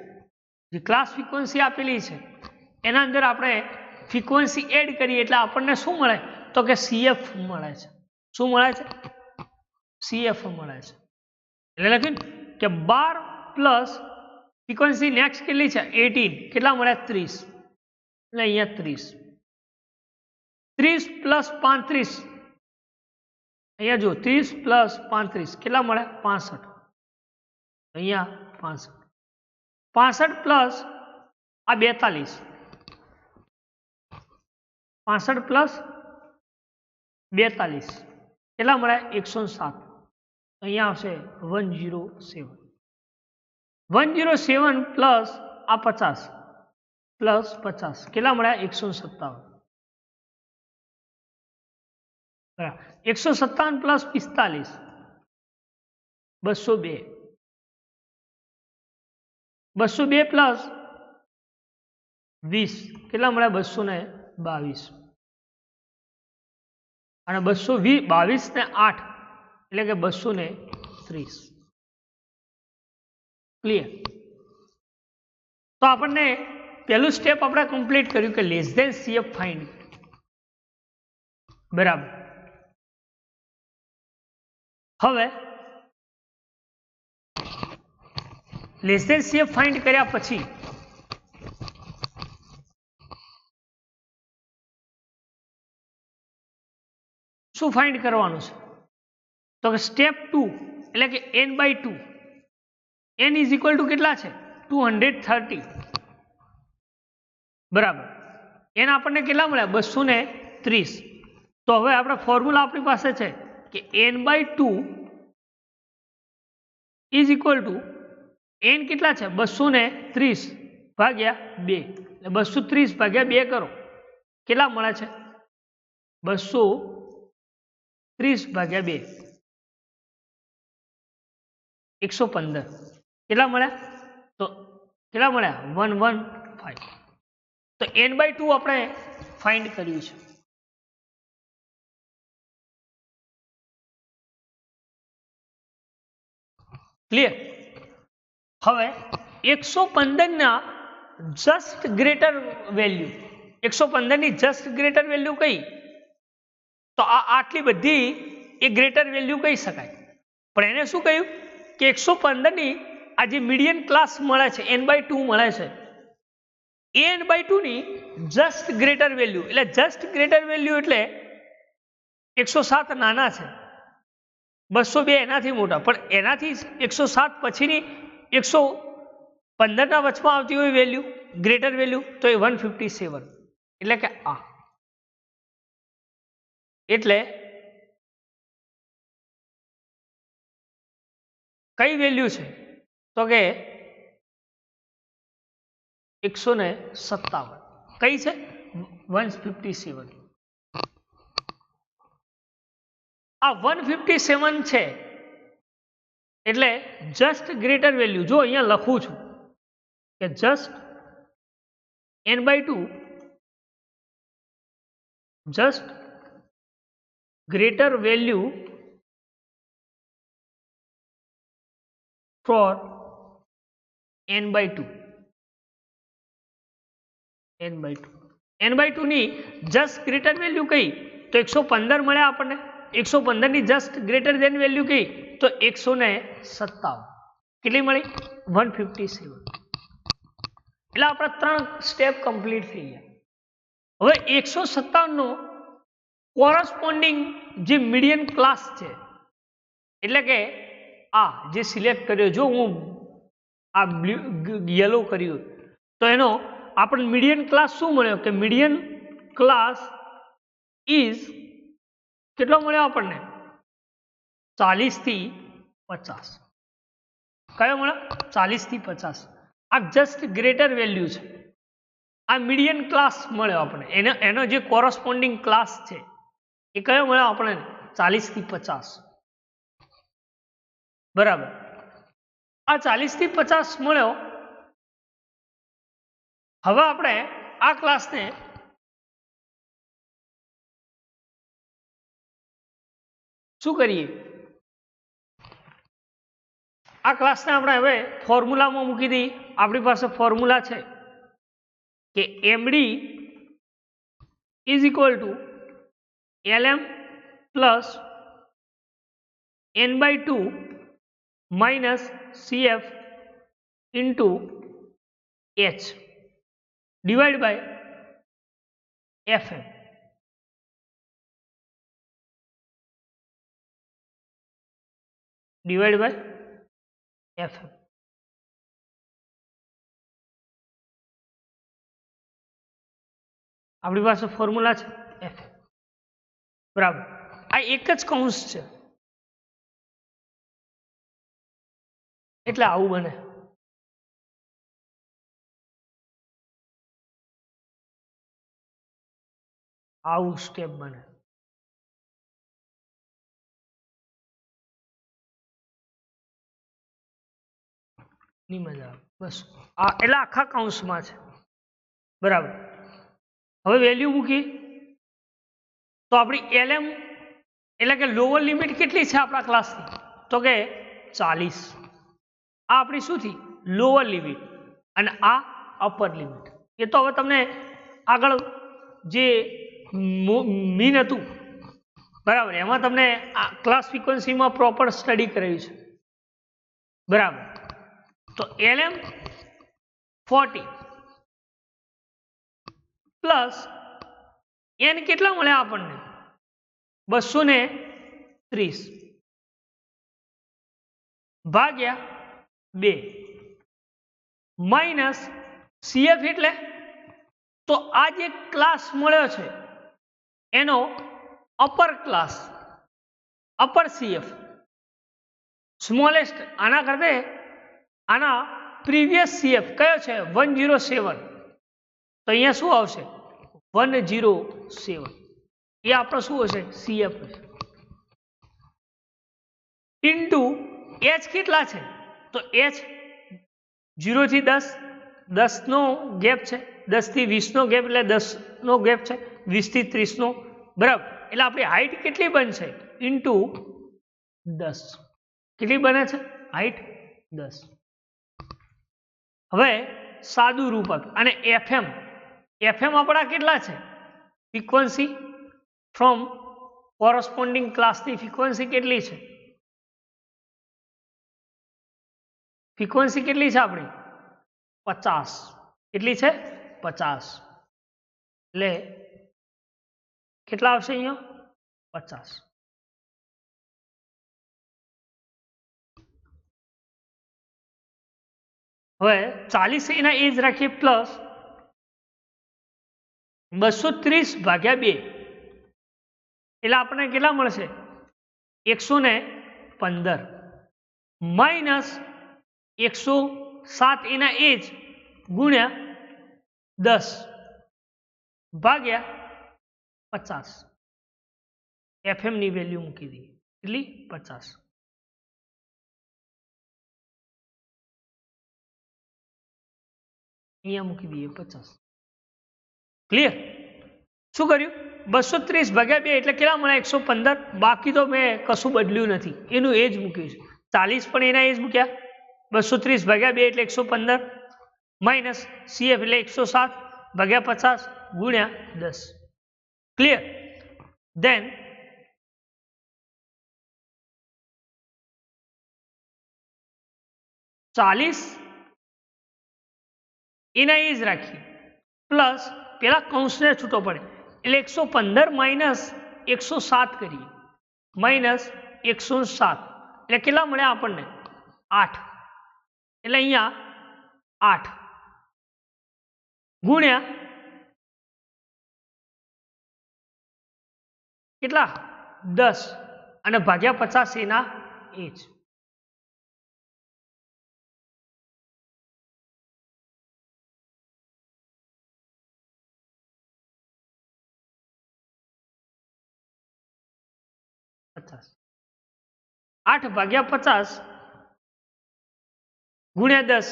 જે ક્લાસ ફ્રીક્વન્સી આપેલી છે એના અંદર આપણે ફ્રીક્વન્સી એડ કરીએ એટલે આપણને શું મળે તો કે CF મળે છે. શું મળે છે CF મળે છે. એટલે લખ્યું કે 12 પ્લસ ફ્રીક્વન્સી નેક્સ્ટ કેટલી છે 18 કેટલા મળ્યા 30 એટલે અહીંયા 30. 30 પ્લસ 35 અહીંયા જો 30 પ્લસ 35 કેટલા મળ્યા 65 અહીંયા 65. 65 પ્લસ આ 42 65 પ્લસ 42 કેટલા મળ્યા 107 અહીંયા આવશે 107. 107 પ્લસ આ 50 પ્લસ 50 કેટલા મળ્યા 157. 157 પ્લસ 45 202. 202 પ્લસ 20 કેટલા મળ્યા 222 અને 222 ને 8 એટલે કે 230. ક્લિયર. તો આપણને પહેલું સ્ટેપ આપણે કમ્પ્લીટ કર્યું કે લેસ ધેન CF ફાઇન્ડ. બરાબર. હવે લેસ ધેન CF ફાઇન્ડ કર્યા પછી શું ફાઇન્ડ કરવાનું છે તો કે સ્ટેપ 2 એટલે કે n/2 n is equal two કેટલા છે 230. બરાબર. n આપણને કેટલા મળ્યા 230. તો હવે આપણે ફોર્મ્યુલા આપણી પાસે છે કે n/2 is equal two n કેટલા છે 230 ભાગ્યા 2 એટલે 230 ભાગ્યા 2 કરો કેટલા મળે છે 230 ભાગ્યા 2 115 કેટલા મળ્યા તો કેટલા મળ્યા 115. તો n/2 આપણે ફાઇન્ડ કર્યું છે. ક્લિયર. હવે 115 ના જસ્ટ ગ્રેટર વેલ્યુ, 115 ની જસ્ટ ગ્રેટર વેલ્યુ કઈ? તો આ આટલી બધી એ ગ્રેટર વેલ્યુ કહી શકાય. પણ એને શું કહ્યું કે 115 ની આ જે મીડિયન ક્લાસ મળે છે n/2 મળે છે, એ n/2 ની જસ્ટ ગ્રેટર વેલ્યુ, એટલે જસ્ટ ગ્રેટર વેલ્યુ એટલે 107 નાના છે, 202 એનાથી મોટા, પણ એનાથી 107 પછીની 115 ના વચમાં આવતી હોય વેલ્યુ, ગ્રેટર વેલ્યુ, તો એ 157. એટલે કે આ, એટલે કઈ વેલ્યુ છે? તો કે 157. કઈ છે? 157. આ 157 છે એટલે જસ્ટ ગ્રેટર વેલ્યુ, જો અહીંયા લખું છું કે just n/2 just greater value for n/2. n/2 ની જસ્ટ ગ્રેટર વેલ્યુ કઈ? તો 115 મળ્યા આપણને. 115 ની જસ્ટ ગ્રેટર ધેન વેલ્યુ કઈ? તો 157. કેટલી મળી? 157. એટલે આપણા 3 સ્ટેપ કમ્પ્લીટ થઈ ગયા. હવે 157 નો કોરસ્પોન્ડિંગ જે મીડિયન ક્લાસ છે, એટલે કે આ જે સિલેક્ટ કર્યો, જો હું આ યલો કર્યું તો એનો આપણને મીડિયન ક્લાસ શું મળ્યો કે મીડિયન ક્લાસ ઇઝ કેટલો મળ્યો આપણને? 40 થી 50. કયો મળ્યો? 40 થી 50. આ જસ્ટ ગ્રેટર વેલ્યુ છે. આ મીડિયન ક્લાસ મળ્યો આપણે, એનો જે કોરસ્પોન્ડિંગ ક્લાસ છે એ કયો મળ્યો આપણે? 40 થી 50. બરાબર. આ 40 થી 50 મળ્યો. હવે આપણે આ ક્લાસને શું કરીએ? આ ક્લાસને આપણે હવે ફોર્મ્યુલામાં મૂકી દઈએ. આપણી પાસે ફોર્મ્યુલા છે કે md is equal to lm plus n/2 minus cf into h divided by fm. divided by fm. આપણી પાસે ફોર્મ્યુલા છે f. બરાબર. આ એક જ કૌંસ છે એટલે આવું બને. આવું સ્ટેપ બને. ની મજા આવે બસ. આ એટલે આખા કૌંસમાં છે. બરાબર. હવે વેલ્યુ મૂકી તો આપણી lm એટલે કે લોઅર લિમિટ કેટલી છે આપણા ક્લાસની? તો કે 40. આ આપણી શું થઈ? Lower limit. અને આ અપર લિમિટ. એ તો હવે તમને આગળ જે મીન હતું બરાબર, એમાં તમને આ ક્લાસ ફ્રીક્વન્સીમાં પ્રોપર સ્ટડી કરાયું છે. બરાબર. તો lm 40 પ્લસ n કેટલા મળ્યા આપણને? 230 ભાગ્યા 2 માઇનસ cf એટલે તો આ જે ક્લાસ મળ્યો છે એનો upper class, upper cf, smallest આના કરતે આના પ્રીવિયસ cf કયો છે? 107. તો અહીંયા શું આવશે? 107. એ આપણો શું હશે? cf હશે. ઇન્ટુ h કેટલા છે? તો h 0 થી 10 10 નો ગેપ છે, 10 થી 20 નો ગેપ એટલે 10 નો ગેપ છે, 20 થી 30 નો, બરાબર. એટલે આપણી હાઈટ કેટલી બનશે? ઇન્ટુ 10. કેટલી બને છે? હાઈટ 10. હવે સાદું રૂપ આપ્યું અને એફએમ આપણા કેટલા છે? ફ્રીક્વન્સી ફ્રોમ કોરસ્પોન્ડિંગ ક્લાસની ફ્રીક્વન્સી કેટલી છે? ફ્રીક્વન્સી કેટલી છે આપણી? 50. કેટલી છે? 50. એટલે કેટલા આવશે અહીંયા? 50. હવે 40 એના એજ રાખીએ પ્લસ 230 ભાગ્યા 2 એટલે આપણને કેટલા મળશે? 115 માઇનસ 107 એના એજ ગુણ્યા 10 ભાગ્યા 50. એફએમ ની વેલ્યુ મૂકી દઈએ. કેટલી? 50. અહીંયા મૂકી દઈએ 50. ક્લિયર? શું કર્યું? 230 ભાગ્યા 2 એટલે કેટલા મળ્યા? 115. બાકી તો મેં કશું બદલ્યું નથી, એનું એજ મૂક્યું છે. 40 પણ એના એજ મૂક્યા. 230 ભાગ્યા 2 એટલે 115 માઇનસ સીએફ એટલે 107 ભાગ્યા 50 ગુણ્યા 10. ક્લિયર? ધેન ચાલીસ એના એજ રાખીએ પ્લસ પેલા કૌંસને છૂટો પડે એટલે 115 માઇનસ 107 કરીએ માઇનસ 107 એટલે કેટલા મળ્યા આપણને? 8. એટલે અહીંયા 8 ગુણ્યા કેટલા? 10 અને ભાગ્યા 50 એના એજ. પચાસ 8 ભાગ્યા 50 ગુણ્યા 10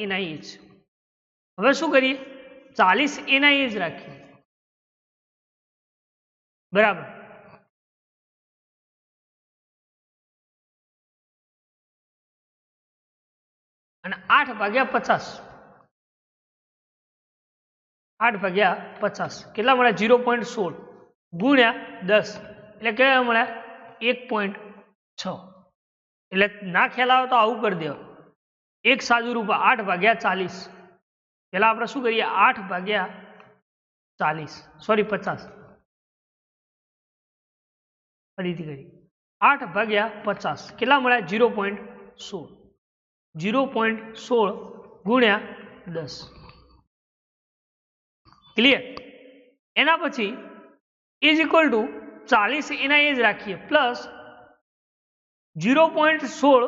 એના એજ. હવે શું કરીએ? 40 એના એજ રાખીએ, બરાબર. અને 8 ભાગ્યા 50 8 ભાગ્યા 50 કેટલા મળ્યા? 0.16 ગુણ્યા 10 એટલે કેટલા મળ્યા? 1.6. એટલે ના ખ્યાલ આવે તો આવું કરી દેવા. એક સાદું રૂપ 8 ભાગ્યા 40. પેલા આપણે શું કરીએ? 8 ભાગ્યા 40 સોરી 50 ફરીથી કરીએ. 8 ભાગ્યા 50 કેટલા મળ્યા? 0.16 0.16 ગુણ્યા 10. ક્લિયર? એના પછી ઇઝ ઇક્વલ ટુ 40 એના એજ રાખીએ પ્લસ 0.16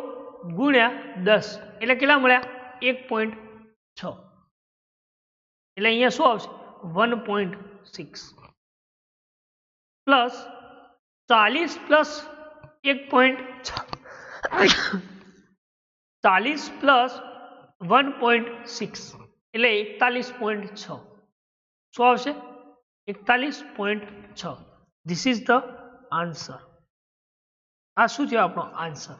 ગુણ્યા 10 એટલે કેટલા મળ્યા? 1.6. એટલે અહીંયા શું આવશે? 1.6 પ્લસ 40 પ્લસ 1.6 40 પ્લસ 1.6 એટલે 41.6. શું આવશે? 41.6. This is the answer. આ શું છે આપણો answer?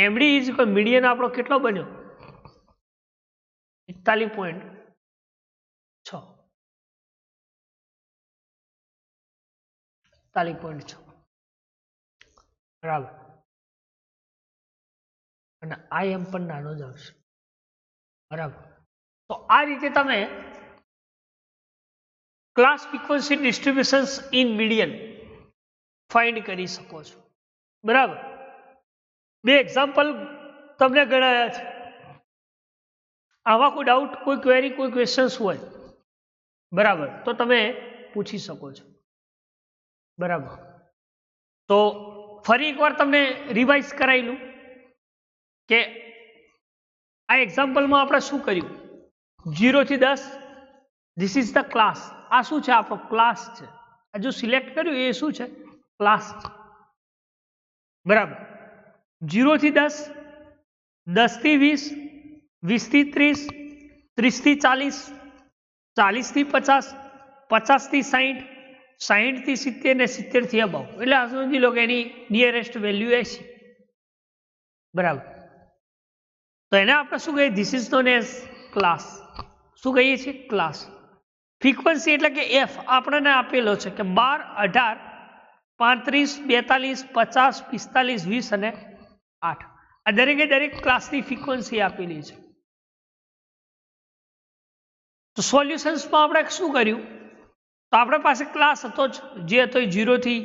MD is equal median આપણો કેટલો બન્યો? 41.6 41.6 બરાબર. અને આ એમ પણ નાનો જ આવશે, બરાબર. તો આ રીતે તમે class frequency distributions in median find કરી શકો છો, બરાબર. બે એક્ઝામ્પલ તમને ગણાયા છે. આવા કોઈ ડાઉટ, કોઈ ક્વેરી, કોઈ ક્વેશ્ચન્સ હોય, બરાબર, તો તમે પૂછી શકો છો, બરાબર. તો ફરી એકવાર તમને રિવાઇઝ કરાયેલું કે આ એક્ઝામ્પલમાં આપણે શું કર્યું? 0 થી 10 ધીસ ઇઝ ધ ક્લાસ. આ શું છે? આપણો ક્લાસ છે. આ જો સિલેક્ટ કર્યું એ શું છે? ક્લાસ છે, બરાબર. 0 થી 10 10 થી 20 20 થી 30 30 થી 40, 40 થી 50, 50 થી 60, 60 થી 70 ને 70 થી અબાઉ, એટલે આ સમજી લો કે એની નિયરેસ્ટ વેલ્યુ 80, બરાબર. તો એને આપણે શું કહીએ? This is known as class. શું કહીએ છીએ? ક્લાસ. ફ્રીક્વન્સી એટલે કે એફ આપણને આપેલો છે કે 12, 18, 35, 42, 50, 45, 20 અને 8. આ દરેકે દરેક ક્લાસની ફ્રીક્વન્સી આપેલી છે. તો સોલ્યુશન્સમાં આપણે શું કર્યું? તો આપણા પાસે ક્લાસ હતો જે હતો 0 થી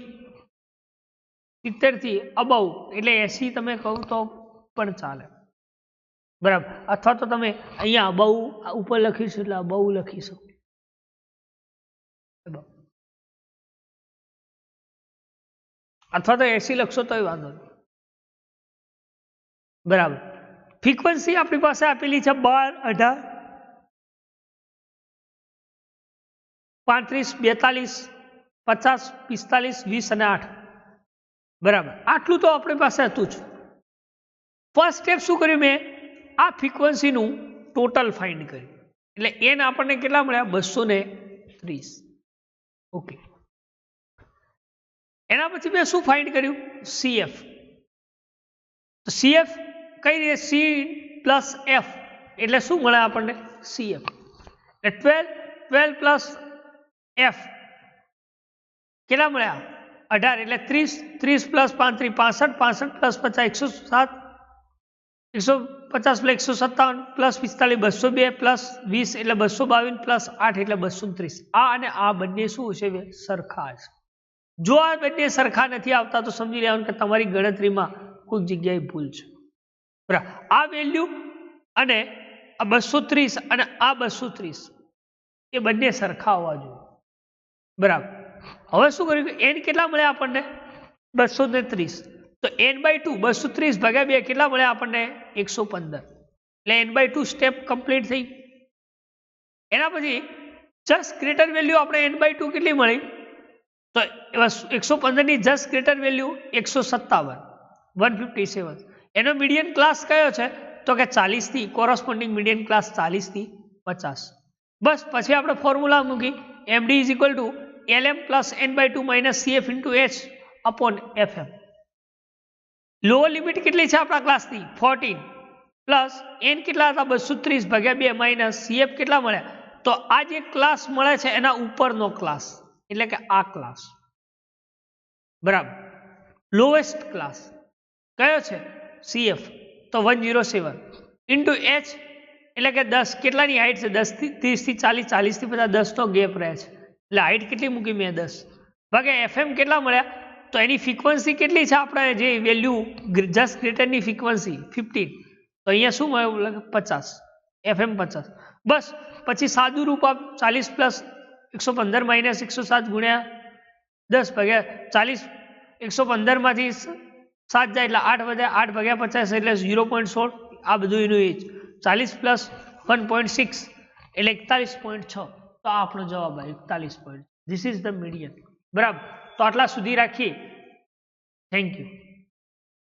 70 થી અબાઉ, એટલે 80 તમે કહો તો પણ ચાલે, બરાબર. અથવા તો તમે અહીંયા અબાઉ ઉપર લખીશું એટલે અબાઉ લખી શકો, અથવા તો 80 લખશો તોય વાંધો નહીં, બરાબર. ફ્રીક્વન્સી આપણી પાસે આપેલી છે 12, 18, 35, 42, 50, 45, 20 અને 8, બરાબર. આટલું તો આપણી પાસે હતું જ. ફર્સ્ટ સ્ટેપ શું કર્યું મેં? આ ફ્રીક્વન્સીનું ટોટલ ફાઇન્ડ કર્યું, એટલે એન આપણને કેટલા મળ્યા? 230. ઓકે. એના પછી મેં શું ફાઇન્ડ કર્યું? સીએફ. તો સીએફ કઈ રીતે? સી પ્લસ એફ એટલે શું મળે આપણને? સીએફ. એટલે 12 પ્લસ એફ કેટલા મળ્યા? 18, એટલે 30, 30 plus 35, 65, 65 plus 50, 107, 150 plus 157 plus 45, 202 plus 20 એટલે 222 પ્લસ 8 એટલે 230. આ અને આ બંને શું છે? સરખા છે. જો આ બંને સરખા નથી આવતા તો સમજી લેવાનું કે તમારી ગણતરીમાં કોઈક જગ્યાએ ભૂલ છે, બરાબર. આ વેલ્યુ અને આ 230 અને આ 230 એ બંને સરખા હોવા જોઈએ, બરાબર. હવે શું કર્યું? એન કેટલા મળ્યા આપણને? 230. તો n/2 230 ભાગ્યા 2 કેટલા મળ્યા આપણને? 115. એટલે n/2 સ્ટેપ કમ્પ્લીટ થઈ. એના પછી જસ્ટ ગ્રેટર વેલ્યુ આપણે n/2 કેટલી મળી? તો 115 ની જસ્ટ ગ્રેટર વેલ્યુ 157, 157. એનો મીડિયન ક્લાસ કયો છે? તો કે 40 થી, કોરસ્પોન્ડિંગ મીડિયન ક્લાસ 40 થી 50. બસ પછી આપણે ફોર્મ્યુલા મૂકી, md is equal to lm plus n/2 minus cf into h upon fm. Lower limit કેટલી છે આપણા ક્લાસની? 14 પ્લસ n કેટલા હતા? 230 ભાગ્યા 2 માઇનસ cf કેટલા મળ્યા? તો આ જે ક્લાસ મળે છે એના ઉપરનો ક્લાસ, એટલે કે આ ક્લાસ, બરાબર. લોએસ્ટ ક્લાસ કયો છે? cf. તો 107 ઇન્ટુ h એટલે કે 10. કેટલાની હાઈટ છે? 10 થી 30 થી 40, 40 થી 50, 10 નો ગેપ રહે છે, એટલે હાઈટ કેટલી મૂકી મેં? 10 ભાગ્યા fm કેટલા મળ્યા? તો એની ફ્રીક્વન્સી કેટલી છે? આપણે જે વેલ્યુ જસ્ટ ગ્રેટરની ફ્રીક્વન્સી 15, તો અહીંયા શું મળ્યું? 50, fm 50. બસ પછી સાદું રૂપ આપ, 40 પ્લસ 115 માઇનસ 107 ગુણ્યા 10 ભાગ્યા 40, 115 માંથી 7 જાય એટલે 8 વધે, 8 ભાગ્યા 50 એટલે 0.16. આ બધું એનું એજ 40 પ્લસ 1.6 એટલે 41.6. તો આ આપણો જવાબ આવે 41. ધીસ ઇઝ ધ મીડિયન, બરાબર. તો આટલા સુધી રાખીએ. Thank you.